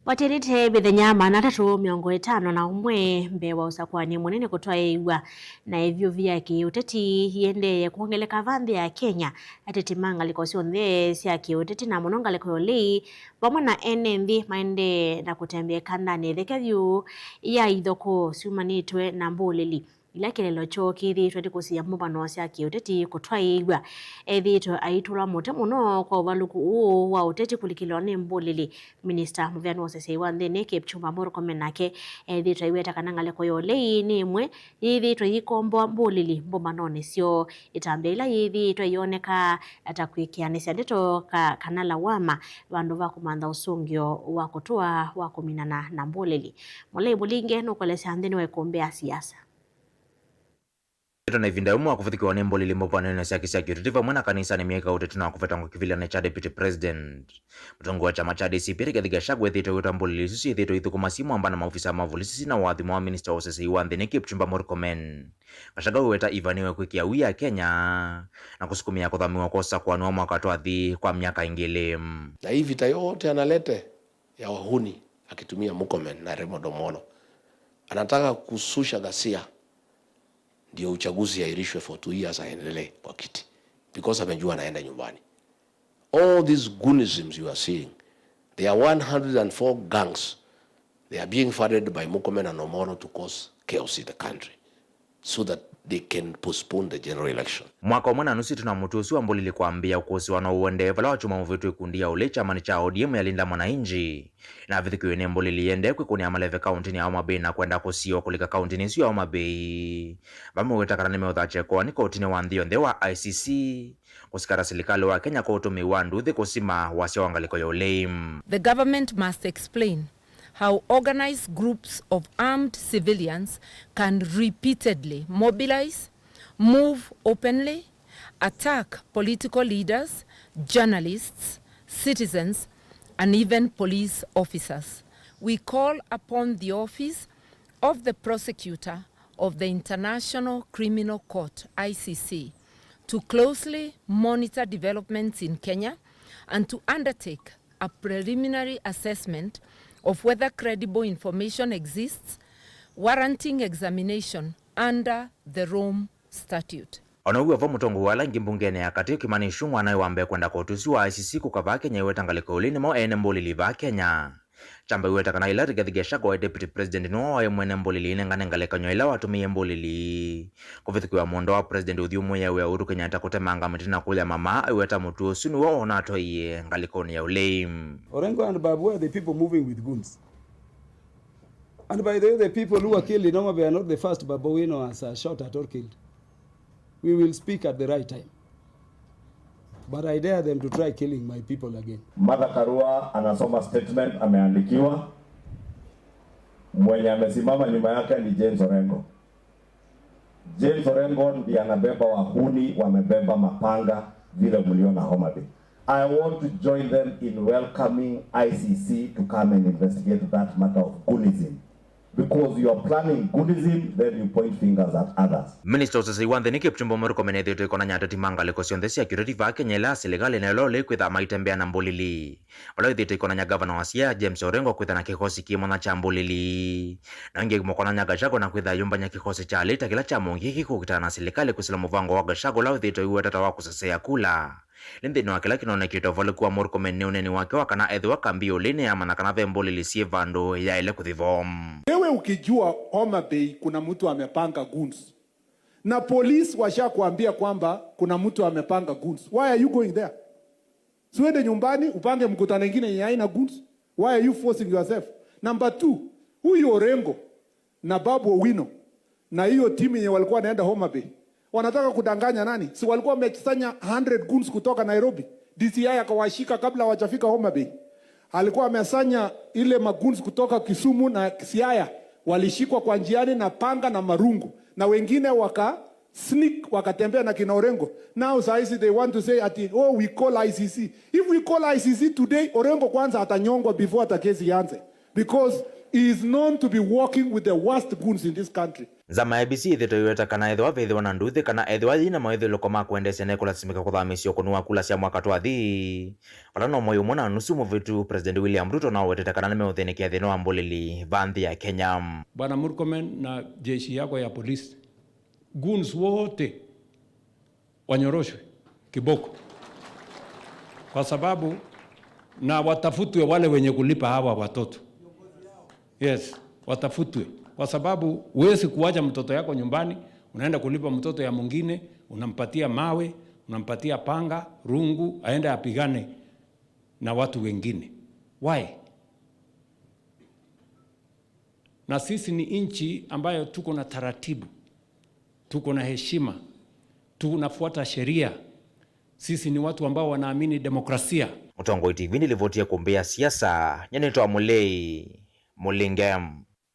Watirite bithenya manatatu miongo itano na umwe mbewa usakwani munene kutwaiwa na ivyo vyake uteti yende kuongeleka vanthi ya Kenya ateti mangaliko sionthe cia kiuteti na muno ngaliko yoli vamwe na ene nthi maende na kutembea ndani thekevyu ya ithoko ciumanitwe na mbulili ila kilelo cho kithitwe ndikucia muvano cia kiuteti kutwaiwa ethitwe aitura mute muno kwa uvaluku uu wa uteti kulikilwa ni mbulili. Minister Muvyani Wosese wa nthini Kipchumba Murkomen nake ethitwe iweta kana ngaleko yolei ni imwe yithitwe yikomboa mbulili mbumanone cio itambia ila yithitwe yoneka atakwikianisya ndeto kana lawama vandu va kumantha usungio wa kutua wa kuminana na mbulili. Mulei Mulinge nukolesya nthini wa ikumbia siasa na ivinda umwe akuvithikiwa ni mbulili muvano cia kiuriti vamwe na kanisa ni mieka uteti na kuvetangwa kivilane cha deputy president. Mutongo wa chama cha DCP Rigathi Gachagua ethitwe gwita mbulili icio ciethitwe ithukuma simu amba na maofisa ma volisi na wathimo wa Minister Wosese wa nthini Kipchumba Murkomen. Gachagua weta ivaniwe kwikia wia Kenya na kusukumia kuthamiwa kwa usakwani wa mwaka twathi kwa miaka ingili. Na hii vita yote analete ya wahuni akitumia Murkomen na Raymond Omolo anataka kususha ghasia ndio uchaguzi yairishwe for 2 years aendelee kwa kiti because amejua anaenda nyumbani. All these goonisms you are seeing, there are 104 gangs. They are being funded by Murkomen and Omolo to cause chaos in the country so that they can postpone the general election. Mwaka umwe na nusu tuna mutusi wa mbulili kuambia ukosi wana uende vala wachuma muvitu ikundia ule chamani cha ODM ya Linda Mwananchi na vithikiwe ni mbulili yende kwikuni ya Maleve County ya Homa Bay na kwenda kusio kulika county nisio ya Homa Bay. Vamu wetakana nime uthachekwa ni kotini wa nthio nde wa ICC kusikara silikali wa Kenya kwa utumi wa nduthi kusima wasio wangaliko ya uleim. The government must explain how organized groups of armed civilians can repeatedly mobilize, move openly, attack political leaders, journalists, citizens, and even police officers. We call upon the Office of the Prosecutor of the International Criminal Court, ICC, to closely monitor developments in Kenya and to undertake a preliminary assessment of whether credible information exists warranting examination under the Rome Statute. Onauwa vo mutongo wala ngimbungene ya kati Kimani Ichung'wah nayo wambe kwenda kotusi wa ICC kukava Kenya iweta ngaliko ulini mo ene mbulili va Kenya. Chamba iweta kana ila Rigathi Gachagua deputy president no wa mwene mbulili nengane ngaleka nyoila watumie mbulili. Kuvithikiwa mondo wa president uthiumwe ya Uhuru Kenyatta kutemanga mitina kulya mama iweta mutu sunu wa onato iye ngalikoni ya uleim. Orengo and Babu are the people moving with guns. And by the way, the people who were killed in Homa Bay are not the first Babuino has shot at or killed. We will speak at the right time. But I dare them to try killing my people again. Martha Karua anasoma statement ameandikiwa. Mwenye amesimama nyuma yake ni James Orengo. James Orengo ndiye anabeba wahuni wamebeba mapanga vile mliona Homa Bay. I want to join them in welcoming ICC to come and investigate that matter of goonism. Because you are planning goodism, then you point fingers at others. Minister Wosese wa nthini Kipchumba Murkomen ethitwe ikona nyatati mangaliko cionthe cia kiuriti va Kenya ila silikali nelo likwitha maitembea na mbulili. Vala ethitwe ikona nya governor wa Siaya James Orengo kwitha na kikosi kimwe na cha mbulili. Na ingi mukona nya Gachagua na kwitha yumba nya kikosi cha alita kila cha mungi kikukitana na silikali kusila muvango wa Gachagua la ethitwe iweta wa kusesea kula. Lindi no akila kinonekitwa vale kuwa Murkomen ni uneni wake wakana ethwa kambi ulini ama na kana mbulili sie vandu ya ile kuthivom. Wewe ukijua Homa Bay kuna mtu amepanga guns na police washakuambia kwamba kuna mtu amepanga guns, why are you going there? Siwende nyumbani upange mkutano mwingine yenye haina guns. Why are you forcing yourself? Number 2, huyo Orengo na Babu Owino na hiyo timu yenye walikuwa wanaenda Homa Bay wanataka kudanganya nani? Si walikuwa wamekusanya 100 guns kutoka Nairobi. DCI akawashika kabla hawajafika Homa Bay. Alikuwa amesanya ile maguns kutoka Kisumu na Siaya, walishikwa kwa njiani na panga na marungu, na wengine waka sneak wakatembea na kina Orengo. Now saisi they want to say ati oh we call ICC. If we call ICC today, Orengo kwanza atanyongwa before hata kesi ianze, because He is known to be working with the worst goons in this country. Zama ABC ithitoiweta kana ethwa vethiwa na nduthi kana ethwa yina maithiloko ma kuendesha ne kulasimika kuthamisio kunua kula cia mwaka twathi wala no moyo mona nusu muvitu President William Ruto na weteta kana nimeuthenikia thina wa mbolili vanthi ya Kenya. Bwana Murkomen na jeshi yako ya polisi, goons wote wanyoroshwe kiboko, kwa sababu na watafutwe wale wenye kulipa hawa watoto. Yes, watafutwe, kwa sababu huwezi kuacha mtoto yako nyumbani, unaenda kulipa mtoto ya mwingine, unampatia mawe, unampatia panga, rungu, aende apigane na watu wengine. Why? Na sisi ni nchi ambayo tuko na taratibu, tuko na heshima, tunafuata sheria. Sisi ni watu ambao wanaamini demokrasia. Mutongoi TV nilivotia kumbea siasa, nyanitwa Mulei Mulingam.